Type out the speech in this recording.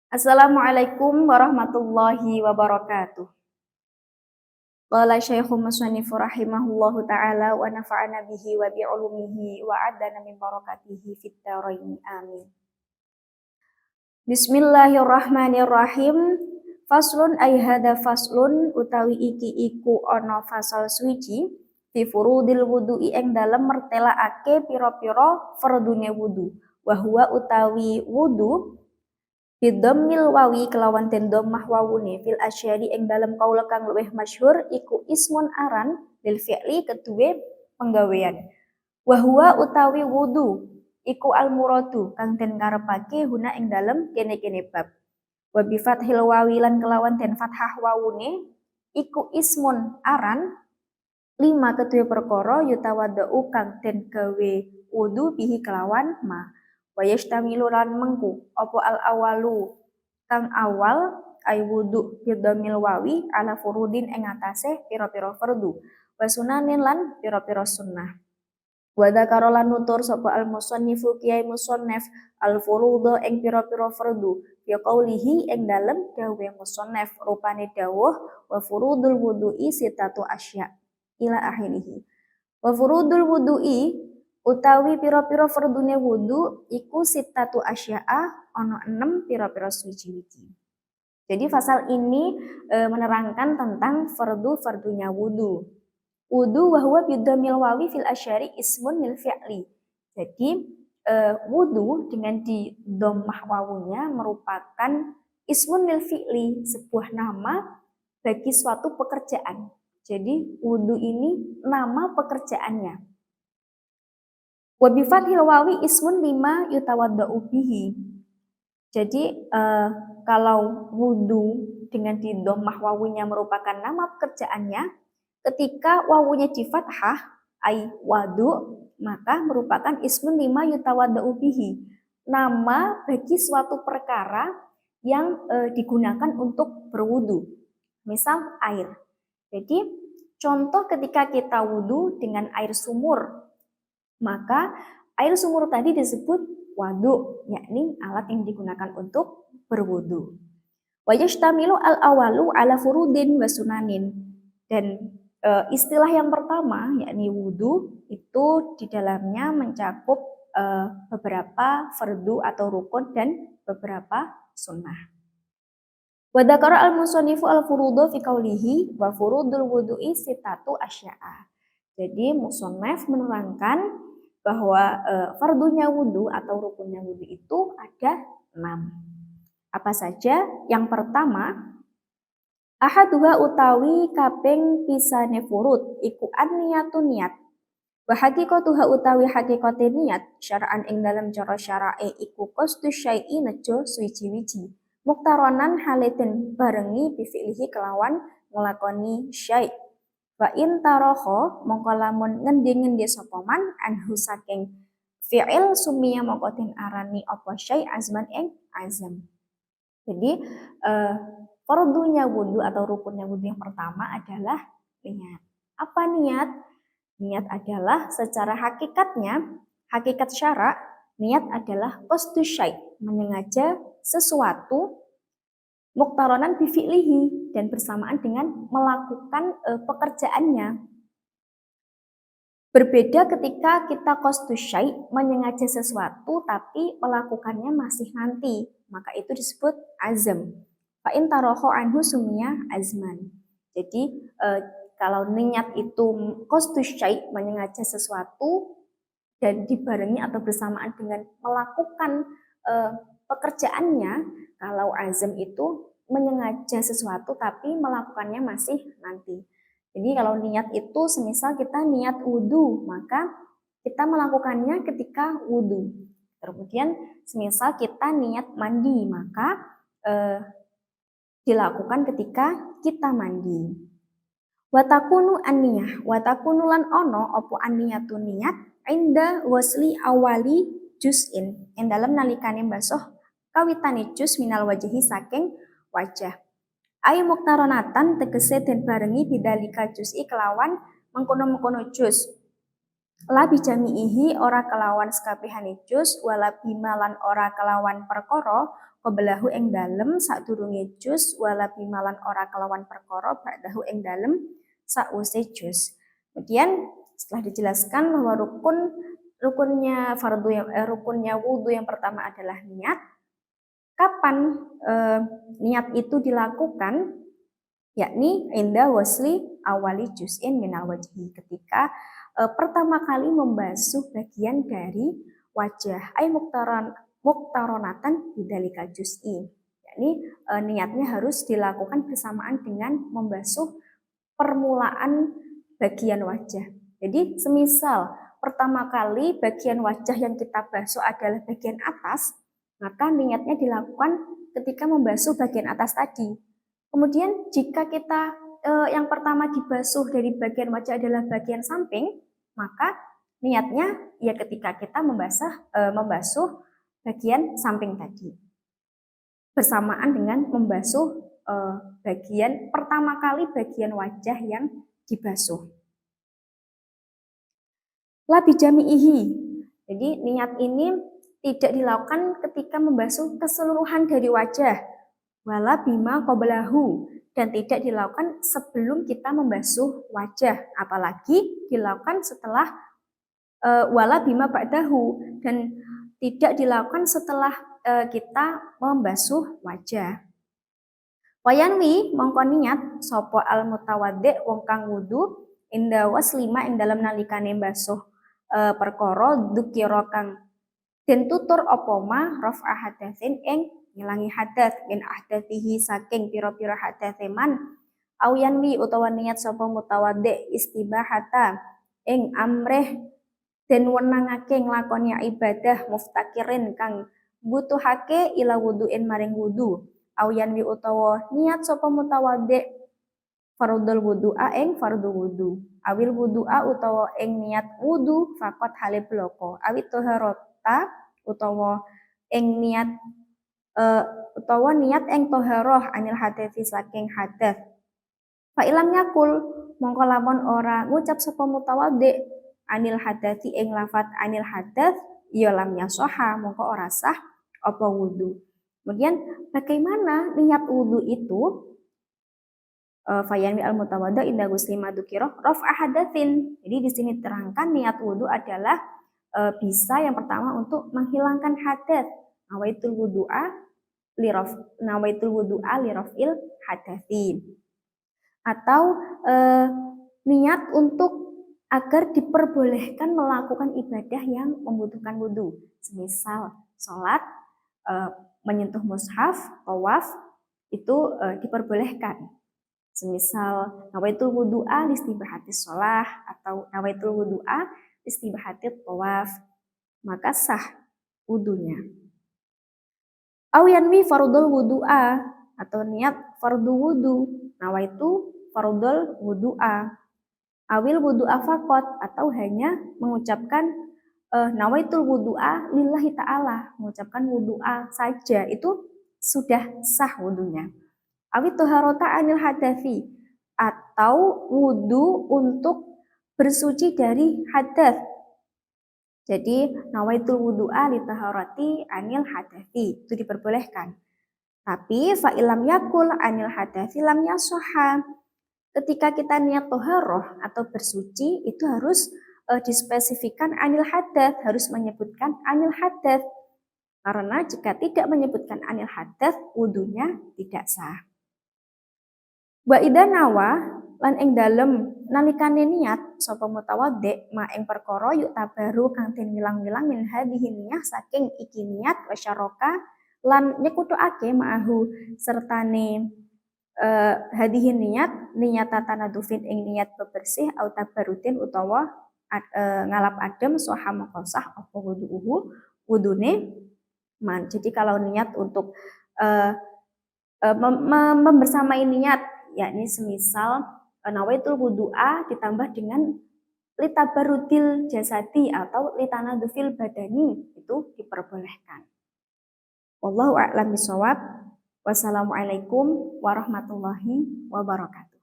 Assalamualaikum warahmatullahi wabarakatuh. Qala Syaikhu Musannif rahimahullahu taala wa nafa'ana bihi wa bi ulumihi wa adana min barakatihi fit dharain amin. Bismillahirrahmanirrahim. Faslun ay hada faslun utawi iki iku ana fasal suci fi furudil wudu'i ing dalem mertelaake pira-pira fardune wudu. Wa huwa utawi wudu Bidomil wawi kelawan den dhammah wawune fil asyari ing dalem kaula kang luwih masyhur iku ismun aran lil fi'li keduwe penggawean. Wa huwa utawi wudu iku al muradu kang den karepake guna ing dalem kene-kene bab. Wa bi fathil wawi lan kelawan den fathah wawune iku ismun aran lima keduwe perkara yutawaddau kang den gawe wudu bihi kelawan ma. Wa yastamilu lan mengku apa al awalu kang awal ay wudu bidhamil wawi ala furudin ing atase pira-pira fardu wa sunanin lan pira-pira sunnah. Wa dzakara lan nutur sapa al musannifu kiai musannaf al furudha ing pira-pira fardu ya qaulihi ing dalem dawuh musannaf rupane dawuh wa furudul wudu'i sitatu asya ila akhirih. Wa furudul wudu'i utawi pira-pira fardune wudu iku sitatu asya'a ana 6 pira-pira suci-suci. Jadi pasal ini menerangkan tentang fardu-fardunya wudu. Wudu wa huwa bidhamil wawi fil asyari ismun lil fi'li. Jadi wudu dengan di dhammah wawunya merupakan ismun lil fi'li, sebuah nama bagi suatu pekerjaan. Jadi wudu ini nama pekerjaannya. Wa bi fathil wawi ismun lima yutawaddau bihi. Jadi kalau wudu dengan di dhammah wawunya merupakan nama pekerjaannya, ketika wawunya di fathah ai wadu maka merupakan ismun lima yutawaddau bihi, nama bagi suatu perkara yang digunakan untuk berwudu. Misal air. Jadi contoh ketika kita wudu dengan air sumur, maka air sumur tadi disebut wadu, yakni alat yang digunakan untuk berwudu. Wa yashtamilu al-awalu ala furudin wa sunanin. Dan istilah yang pertama yakni wudu itu di dalamnya mencakup beberapa fardu atau rukun dan beberapa sunnah. Wa dzakara al-musannifu al-furudha fi qoulihi wa furudul wudu'i sitatu asya'a. Jadi musannaf menerangkan bahwa fardunya wudu atau rukunnya wudu itu ada 6. Apa saja? Yang pertama, ahaduha utawi kaping pisane furud iku an-niyatun niat. Wa haqiqatuha utawi haqiqate niat syara'an ing dalam cara syara'i iku qasdu syai'i nejo suci-wiji. Muktaronan haleten barengi bifi'lihi kelawan nglakoni syai'. Wa in taraha mongko lamun ngendi-ngendi sapa man anhu saking fi'il sumiya mongko den arani apa syai' azman ing azam. Jadi fardunya wudu atau rukunnya wudu yang pertama adalah niat. Apa niat? Niat adalah secara hakikatnya, hakikat syara, niat adalah qasdu syai', menyengaja sesuatu muktaronan bifi'lihi dan bersamaan dengan melakukan pekerjaannya. Berbeda ketika kita qasdu syai' menyengaja sesuatu tapi melakukannya masih nanti, maka itu disebut azam. Fa in tarahu anhu sumiya azman. Jadi kalau niat itu qasdu syai' menyengaja sesuatu dan dibarengi atau bersamaan dengan melakukan pekerjaannya, kalau azam itu menyengaja sesuatu tapi melakukannya masih nanti. Jadi kalau niat itu semisal kita niat wudu, maka kita melakukannya ketika wudu. Kemudian semisal kita niat mandi, maka dilakukan ketika kita mandi. Watakunu an-niyah, watakunu lan ono opo an-niyatu niat inda wasli awali juz'in, yang dalam nalikane basoh kawitane juz minal wajahi saking wajah. Ai muktaronatan tegese den barengi bidalika juz'i kelawan mengkono-mengkono juz. La bijami'ihi ora kelawan sekabehane juz wala bima lan ora kelawan perkara qablahu ing dalem sadurunge juz wala bima lan ora kelawan perkara ba'dahu ing dalem sause juz. Kemudian setelah dijelaskan bahwa rukunnya wudu yang pertama adalah niat. Kapan niat itu dilakukan? Yakni inda wasli awali juz'in minal wajhi, ketika pertama kali membasuh bagian dari wajah, ay muktaronatan bidzalika juz'i. Yakni niatnya harus dilakukan bersamaan dengan membasuh permulaan bagian wajah. Jadi semisal pertama kali bagian wajah yang kita basuh adalah bagian atas, maka niatnya dilakukan ketika membasuh bagian atas tadi. Kemudian jika kita yang pertama dibasuh dari bagian wajah adalah bagian samping, maka niatnya ya ketika kita membasuh bagian samping tadi. Bersamaan dengan membasuh bagian pertama kali bagian wajah yang dibasuh. La bijami'ihi. Jadi niat ini tidak dilakukan ketika membasuh keseluruhan dari wajah. Wala bima qablahu, dan tidak dilakukan sebelum kita membasuh wajah, apalagi dilakukan setelah wala bima ba'dahu, dan tidak dilakukan setelah kita membasuh wajah. Wayanwi mongko niat sapa al mutawaddi wong kang wudu inda waslima ing dalem nalikane basuh perkara dzikira kang den tutur apa ma rafa hadatsin ing ngilangi hadas min ahdatihi saking pira-pira hadase man awiyanwi utawa niat sapa mutawaddi istibahata ing amreh den wenangake nglakoni ibadah muftakirin kang butuhake ila wuduin maring wudu awiyanwi utawa niat sapa mutawaddi fardhul wudu'a ing fardhu wudu awil wudu'a utawa ing niat wudu faqat hale bloko awit toharota utawa ing niat ing toharoh anil hadatsi saking hadas. Fa ilam yakul mongko lamun ora ngucap sapa mutawaddi anil hadatsi ing lafat anil hadas ya lam yasoha mongko ora sah apa wudu. Kemudian bagaimana niat wudu itu? Fayanwi al mutawaddi inda guslima dzukira raf'a hadatsin. Jadi di sini terangkan niat wudu adalah bisa yang pertama untuk menghilangkan hadas. Nawaitul wudu'a li raf'il hadatsin. Atau niat untuk agar diperbolehkan melakukan ibadah yang membutuhkan wudu. Semisal sholat, menyentuh mushaf, tawaf, itu diperbolehkan. Semisal nawaitul wudu'a listibahatis sholah atau nawaitul wudu'a listibahatit tawaf, maka sah wudunya. Awiyanwi fardul wudu'a atau niat fardu wudu, nawaitu fardul wudu'a. Awil wudu'a faqat atau hanya mengucapkan nawaitul wudu'a lillahi ta'ala, mengucapkan wudu'a saja, itu sudah sah wudunya. Awit toharota anil hadatsi atau wudu untuk bersuci dari hadas. Jadi nawaitul wudu'a li taharati anil hadatsi itu diperbolehkan. Tapi fa ilam yakul anil hadatsi lam yasoha. Ketika kita niat toharoh atau bersuci itu harus dispesifikan anil hadas, harus menyebutkan anil hadas. Karena jika tidak menyebutkan anil hadas, wudunya tidak sah. Wa idza nawa lan ing dalem nalikane niat sapa mutawaddi ma ing perkara yuk tabaru kang den wilang-wilang min hadhihi niyah saking iki niat wasyaraka lan nyekutukake ma'ahu sertane hadhihi niat tanadufin ing niat bebersih au tabarudin utawa ngalap adem soha maqasah apa wudune man. Jadi kalau niat untuk membersamai niat, yakni semisal nawaitul wudu'a ditambah dengan litabarudil jasadi atau litanadufil badani, itu diperbolehkan. Wallahu a'lam bishawab. Wassalamualaikum warahmatullahi wabarakatuh.